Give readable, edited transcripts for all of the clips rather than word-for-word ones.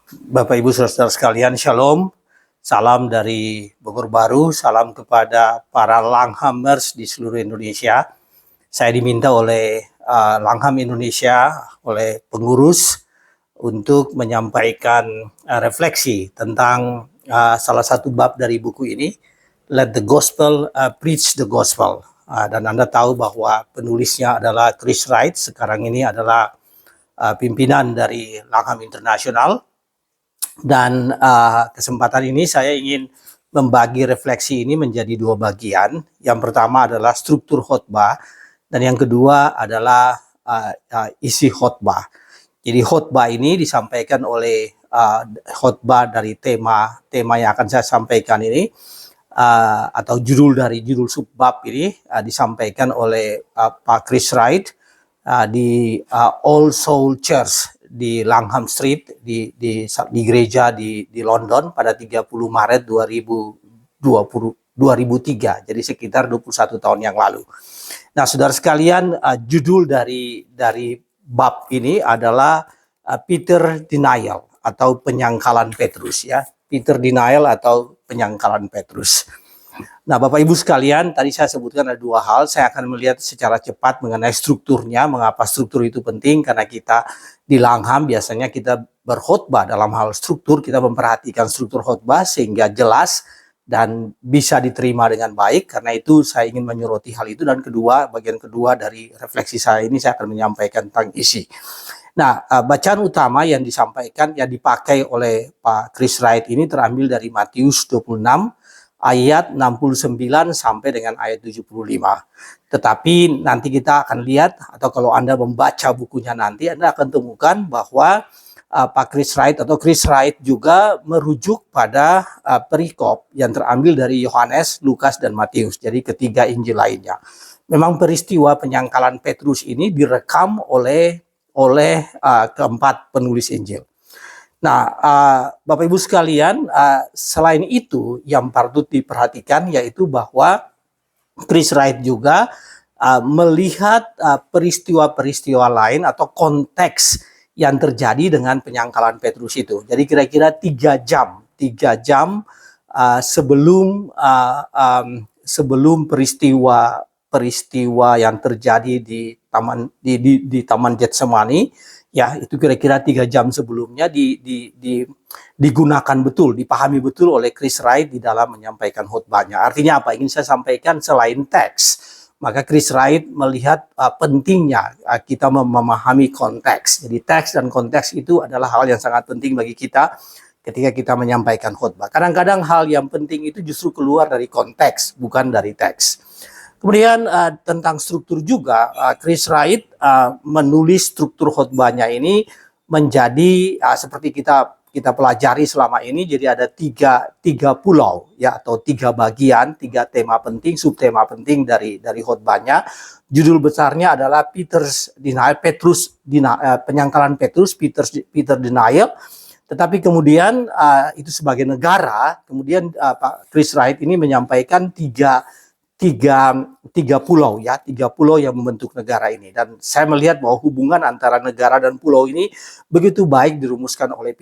Bapak Ibu Saudara sekalian, Shalom. Salam dari Bogor Baru, salam kepada para Langhamers di seluruh Indonesia. Saya diminta oleh Langham Indonesia, oleh pengurus untuk menyampaikan refleksi tentang salah satu bab dari buku ini, Let the Gospel Preach the Gospel. Dan Anda tahu bahwa penulisnya adalah Chris Wright, sekarang ini adalah pimpinan dari Langham Internasional. Dan kesempatan ini saya ingin membagi refleksi ini menjadi dua bagian. Yang pertama adalah struktur khotbah dan yang kedua adalah isi khotbah. Jadi khotbah ini disampaikan oleh khotbah dari tema yang akan saya sampaikan ini atau judul subbab ini disampaikan oleh Pak Chris Wright di All Soul Church di Langham Street di gereja di London pada 30 Maret 2003. Jadi sekitar 21 tahun yang lalu. Nah, saudara sekalian, judul dari bab ini adalah Peter Denial atau penyangkalan Petrus ya. Peter Denial atau penyangkalan Petrus. Nah, Bapak Ibu sekalian, tadi saya sebutkan ada dua hal. Saya akan melihat secara cepat mengenai strukturnya. Mengapa struktur itu penting? Karena kita di Langham biasanya kita berkhotbah dalam hal struktur. Kita memperhatikan struktur khotbah sehingga jelas dan bisa diterima dengan baik. Karena itu saya ingin menyoroti hal itu. Dan kedua, bagian kedua dari refleksi saya ini saya akan menyampaikan tentang isi. Nah, bacaan utama yang disampaikan, yang dipakai oleh Pak Chris Wright ini terambil dari Matius 26, ayat 69 sampai dengan ayat 75. Tetapi nanti kita akan lihat, atau kalau Anda membaca bukunya nanti, Anda akan temukan bahwa Pak Chris Wright atau Chris Wright juga merujuk pada perikop yang terambil dari Yohanes, Lukas, dan Matius. Jadi ketiga Injil lainnya. Memang peristiwa penyangkalan Petrus ini direkam oleh keempat penulis Injil. Nah, Bapak Ibu sekalian, selain itu yang patut diperhatikan yaitu bahwa Chris Wright juga melihat peristiwa-peristiwa lain atau konteks yang terjadi dengan penyangkalan Petrus itu. Jadi kira-kira 3 jam sebelum peristiwa yang terjadi di Taman Getsemani. Ya, itu kira-kira 3 jam sebelumnya digunakan betul, dipahami betul oleh Chris Wright di dalam menyampaikan khotbahnya. Artinya apa? Ingin saya sampaikan selain teks, maka Chris Wright melihat pentingnya kita memahami konteks. Jadi teks dan konteks itu adalah hal yang sangat penting bagi kita ketika kita menyampaikan khotbah. Kadang-kadang hal yang penting itu justru keluar dari konteks, bukan dari teks. Kemudian tentang struktur juga, Chris Wright menulis struktur khotbahnya ini menjadi seperti kita pelajari selama ini. Jadi ada tiga pulau ya, atau 3 bagian, 3 tema penting, subtema penting dari khotbahnya. Judul besarnya adalah penyangkalan Petrus, Peter Denial. Tetapi kemudian itu sebagai negara, kemudian Pak Chris Wright ini menyampaikan tiga pulau ya, 3 pulau yang membentuk negara ini. Dan saya melihat bahwa hubungan antara negara dan pulau ini begitu baik dirumuskan oleh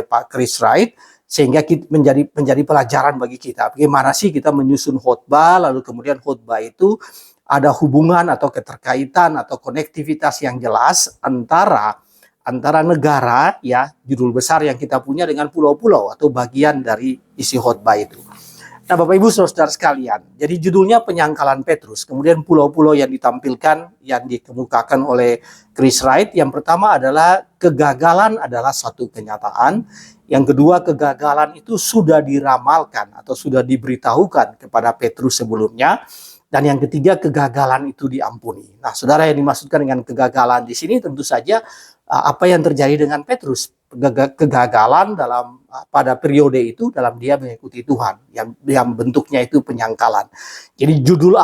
Pak Chris Wright, sehingga menjadi pelajaran bagi kita. Bagaimana sih kita menyusun khotbah, lalu kemudian khotbah itu ada hubungan atau keterkaitan atau konektivitas yang jelas antara negara ya, judul besar yang kita punya, dengan pulau-pulau atau bagian dari isi khotbah itu. Nah, Bapak Ibu Saudara sekalian, jadi judulnya penyangkalan Petrus. Kemudian pulau-pulau yang ditampilkan, yang dikemukakan oleh Chris Wright. Yang pertama adalah kegagalan adalah satu kenyataan. Yang kedua, kegagalan itu sudah diramalkan atau sudah diberitahukan kepada Petrus sebelumnya. Dan yang ketiga, kegagalan itu diampuni. Nah, saudara, yang dimaksudkan dengan kegagalan di sini tentu saja apa yang terjadi dengan Petrus. Kegagalan pada periode itu dalam dia mengikuti Tuhan, yang bentuknya itu penyangkalan. Jadi judul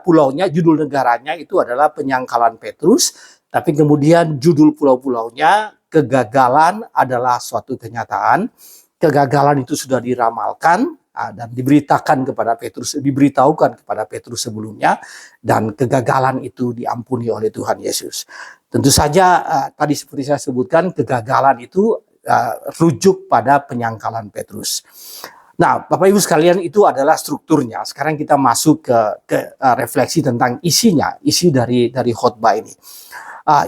pulaunya, judul negaranya itu adalah penyangkalan Petrus, tapi kemudian judul pulau-pulaunya kegagalan adalah suatu kenyataan. Kegagalan itu sudah diramalkan dan diberitahukan kepada Petrus sebelumnya, dan kegagalan itu diampuni oleh Tuhan Yesus. Tentu saja tadi seperti saya sebutkan, kegagalan itu rujuk pada penyangkalan Petrus. Nah, Bapak Ibu sekalian, itu adalah strukturnya. Sekarang kita masuk ke refleksi tentang isinya, isi dari khotbah ini.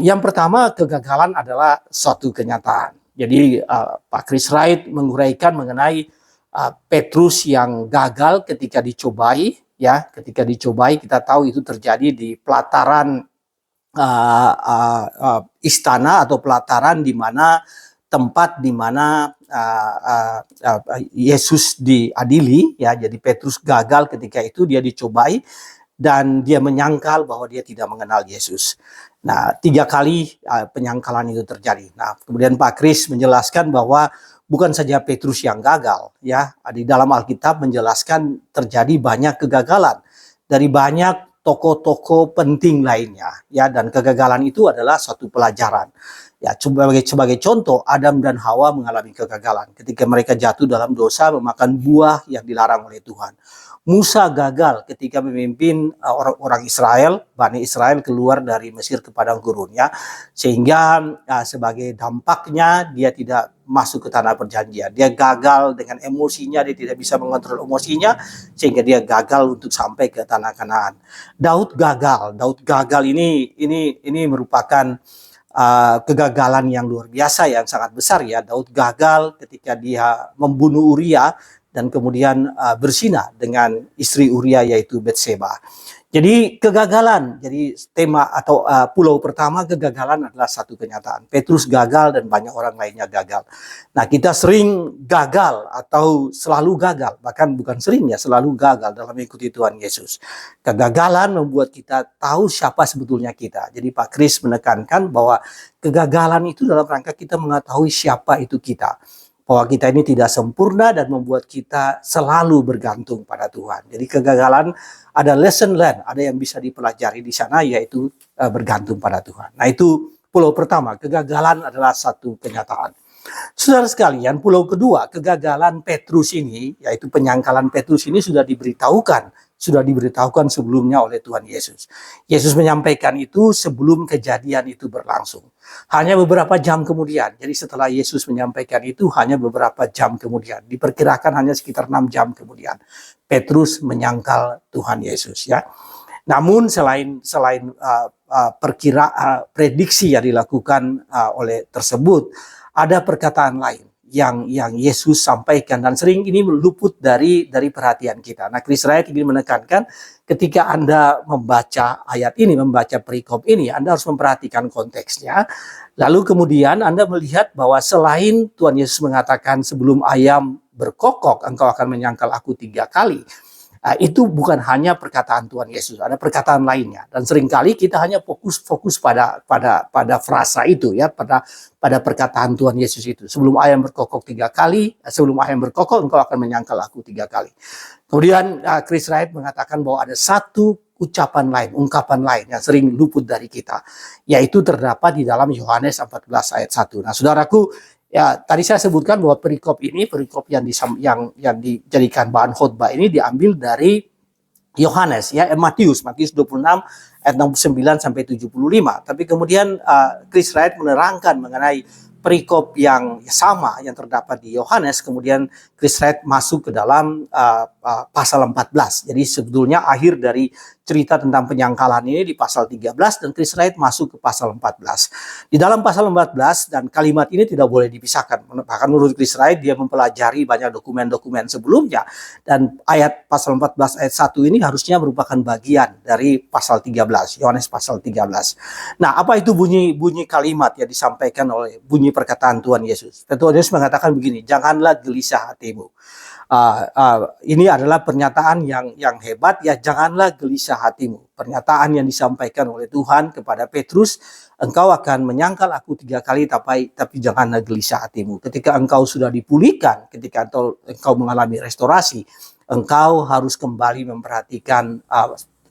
Yang pertama, kegagalan adalah suatu kenyataan. Jadi Pak Chris Wright menguraikan mengenai Petrus yang gagal ketika dicobai, ya, ketika dicobai kita tahu itu terjadi di pelataran istana atau pelataran di mana tempat di mana Yesus diadili, ya. Jadi Petrus gagal ketika itu, dia dicobai dan dia menyangkal bahwa dia tidak mengenal Yesus. Nah, 3 kali penyangkalan itu terjadi. Nah, kemudian Pak Chris menjelaskan bahwa bukan saja Petrus yang gagal, ya. Di dalam Alkitab menjelaskan terjadi banyak kegagalan dari banyak tokoh-tokoh penting lainnya, ya, dan kegagalan itu adalah suatu pelajaran. Ya, sebagai contoh, Adam dan Hawa mengalami kegagalan ketika mereka jatuh dalam dosa memakan buah yang dilarang oleh Tuhan. Musa gagal ketika memimpin orang-orang Israel, Bani Israel keluar dari Mesir ke padang gurun, ya. Sehingga sebagai dampaknya dia tidak masuk ke tanah perjanjian. Dia gagal dengan emosinya, dia tidak bisa mengontrol emosinya sehingga dia gagal untuk sampai ke tanah Kanaan. Daud gagal ini merupakan kegagalan yang luar biasa, yang sangat besar, ya. Daud gagal ketika dia membunuh Uria dan kemudian berzina dengan istri Uria yaitu Betseba. Jadi kegagalan, jadi tema atau pulau pertama, kegagalan adalah satu kenyataan. Petrus gagal dan banyak orang lainnya gagal. Nah, kita sering gagal atau selalu gagal, bahkan bukan sering, ya, selalu gagal dalam mengikuti Tuhan Yesus. Kegagalan membuat kita tahu siapa sebetulnya kita. Jadi Pak Chris menekankan bahwa kegagalan itu dalam rangka kita mengetahui siapa itu kita. Bahwa kita ini tidak sempurna dan membuat kita selalu bergantung pada Tuhan. Jadi kegagalan ada lesson learned, ada yang bisa dipelajari di sana, yaitu bergantung pada Tuhan. Nah, itu pulau pertama, kegagalan adalah satu kenyataan. Saudara sekalian, pulau kedua, kegagalan Petrus ini, yaitu penyangkalan Petrus ini sudah diberitahukan sebelumnya oleh Tuhan Yesus. Yesus menyampaikan itu sebelum kejadian itu berlangsung. Hanya beberapa jam kemudian, jadi setelah Yesus menyampaikan itu hanya beberapa jam kemudian, diperkirakan hanya sekitar 6 jam kemudian, Petrus menyangkal Tuhan Yesus, ya. Namun selain prediksi yang dilakukan oleh tersebut, ada perkataan lain yang Yesus sampaikan dan sering ini luput dari perhatian kita. Nah, Chris Wright ingin menekankan ketika Anda membaca ayat ini, membaca perikop ini, Anda harus memperhatikan konteksnya. Lalu kemudian Anda melihat bahwa selain Tuhan Yesus mengatakan sebelum ayam berkokok engkau akan menyangkal aku 3 kali. Itu bukan hanya perkataan Tuhan Yesus, ada perkataan lainnya. Dan seringkali kita hanya fokus pada frasa itu, ya, pada perkataan Tuhan Yesus itu. Sebelum ayam berkokok 3 kali, sebelum ayam berkokok engkau akan menyangkal aku 3 kali. Kemudian Chris Wright mengatakan bahwa ada satu ucapan lain, ungkapan lain yang sering luput dari kita, yaitu terdapat di dalam Yohanes 14 ayat 1. Nah, saudaraku, ya, tadi saya sebutkan bahwa perikop yang dijadikan bahan khotbah ini diambil dari Yohanes, ya, Matius 26 ayat 69 sampai 75. Tapi kemudian Chris Wright menerangkan mengenai perikop yang sama yang terdapat di Yohanes, kemudian Chris Wright masuk ke dalam pasal 14. Jadi sebetulnya akhir dari cerita tentang penyangkalan ini di pasal 13 dan Chris Wright masuk ke pasal 14. Di dalam pasal 14 dan kalimat ini tidak boleh dipisahkan. Bahkan menurut Chris Wright dia mempelajari banyak dokumen-dokumen sebelumnya dan ayat pasal 14 ayat 1 ini harusnya merupakan bagian dari pasal 13, Yohanes pasal 13. Nah, apa itu bunyi kalimat yang disampaikan oleh bunyi perkataan Tuhan Yesus? Tuhan Yesus mengatakan begini, janganlah gelisah hatimu. Ini adalah pernyataan yang hebat, ya, janganlah gelisah hatimu. Pernyataan yang disampaikan oleh Tuhan kepada Petrus, engkau akan menyangkal aku 3 kali tapi janganlah gelisah hatimu. Ketika engkau sudah dipulihkan, ketika engkau mengalami restorasi, engkau harus kembali memperhatikan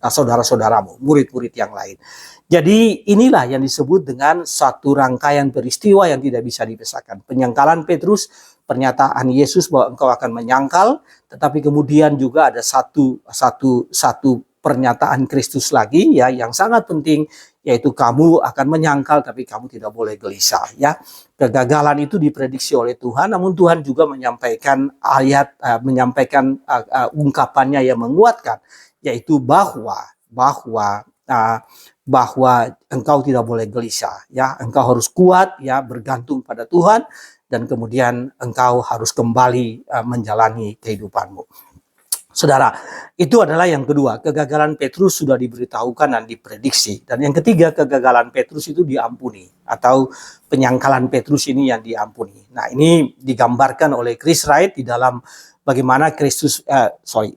saudara-saudaramu, murid-murid yang lain. Jadi inilah yang disebut dengan satu rangkaian peristiwa yang tidak bisa dipisahkan. Penyangkalan Petrus, pernyataan Yesus bahwa engkau akan menyangkal, tetapi kemudian juga ada satu pernyataan Kristus lagi ya yang sangat penting, yaitu kamu akan menyangkal tapi kamu tidak boleh gelisah ya. Kegagalan itu diprediksi oleh Tuhan, namun Tuhan juga menyampaikan menyampaikan ungkapannya yang menguatkan, yaitu bahwa engkau tidak boleh gelisah ya, engkau harus kuat ya, bergantung pada Tuhan, dan kemudian engkau harus kembali menjalani kehidupanmu. Saudara, itu adalah yang kedua, kegagalan Petrus sudah diberitahukan dan diprediksi. Dan yang ketiga, kegagalan Petrus itu diampuni, atau penyangkalan Petrus ini yang diampuni. Nah, ini digambarkan oleh Chris Wright di dalam bagaimana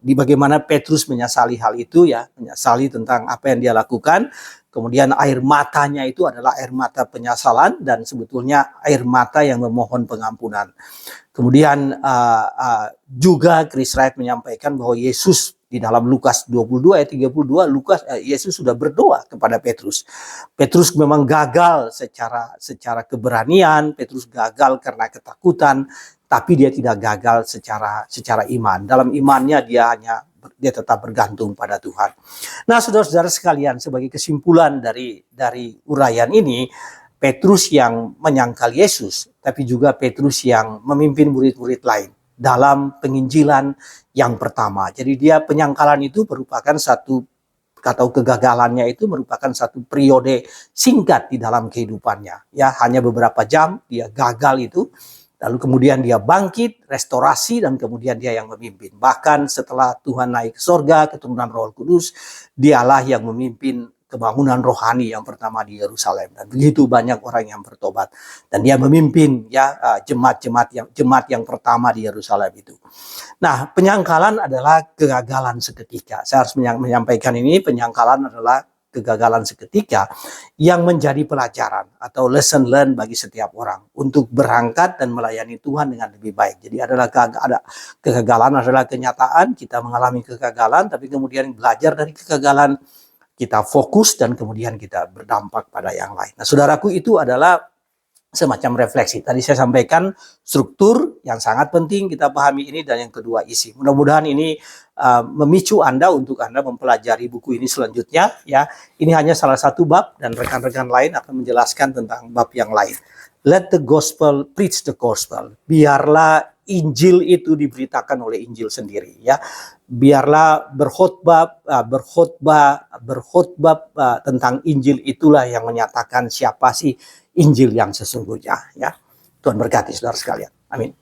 bagaimana Petrus menyesali hal itu ya, menyesali tentang apa yang dia lakukan. Kemudian air matanya itu adalah air mata penyesalan, dan sebetulnya air mata yang memohon pengampunan. Kemudian juga Chris Wright menyampaikan bahwa Yesus di dalam Lukas 22 ayat 32, Yesus sudah berdoa kepada Petrus. Petrus memang gagal secara keberanian, Petrus gagal karena ketakutan, tapi dia tidak gagal secara iman. Dalam imannya dia tetap bergantung pada Tuhan. Nah, saudara-saudara sekalian, sebagai kesimpulan dari uraian ini, Petrus yang menyangkal Yesus, tapi juga Petrus yang memimpin murid-murid lain dalam penginjilan yang pertama. Jadi dia, penyangkalan itu merupakan kegagalannya itu merupakan satu periode singkat di dalam kehidupannya. Ya, hanya beberapa jam dia gagal itu, lalu kemudian dia bangkit, restorasi, dan kemudian dia yang memimpin. Bahkan setelah Tuhan naik ke sorga, keturunan Roh Kudus, dialah yang memimpin kebangunan rohani yang pertama di Yerusalem, dan begitu banyak orang yang bertobat, dan dia memimpin ya jemaat yang pertama di Yerusalem itu. Nah, penyangkalan adalah kegagalan seketika. Saya harus menyampaikan ini, penyangkalan adalah kegagalan seketika yang menjadi pelajaran atau lesson learned bagi setiap orang untuk berangkat dan melayani Tuhan dengan lebih baik. Jadi kegagalan adalah kenyataan, kita mengalami kegagalan, tapi kemudian belajar dari kegagalan, kita fokus, dan kemudian kita berdampak pada yang lain. Nah, saudaraku, itu adalah semacam refleksi. Tadi saya sampaikan struktur yang sangat penting kita pahami ini, dan yang kedua isi. Mudah-mudahan ini memicu Anda untuk Anda mempelajari buku ini selanjutnya ya. Ini hanya salah satu bab, dan rekan-rekan lain akan menjelaskan tentang bab yang lain. Let the gospel preach the gospel. Biarlah Injil itu diberitakan oleh Injil sendiri ya. Biarlah berkhotbah tentang Injil, itulah yang menyatakan siapa sih Injil yang sesungguhnya ya. Tuhan berkati saudara sekalian. Amin.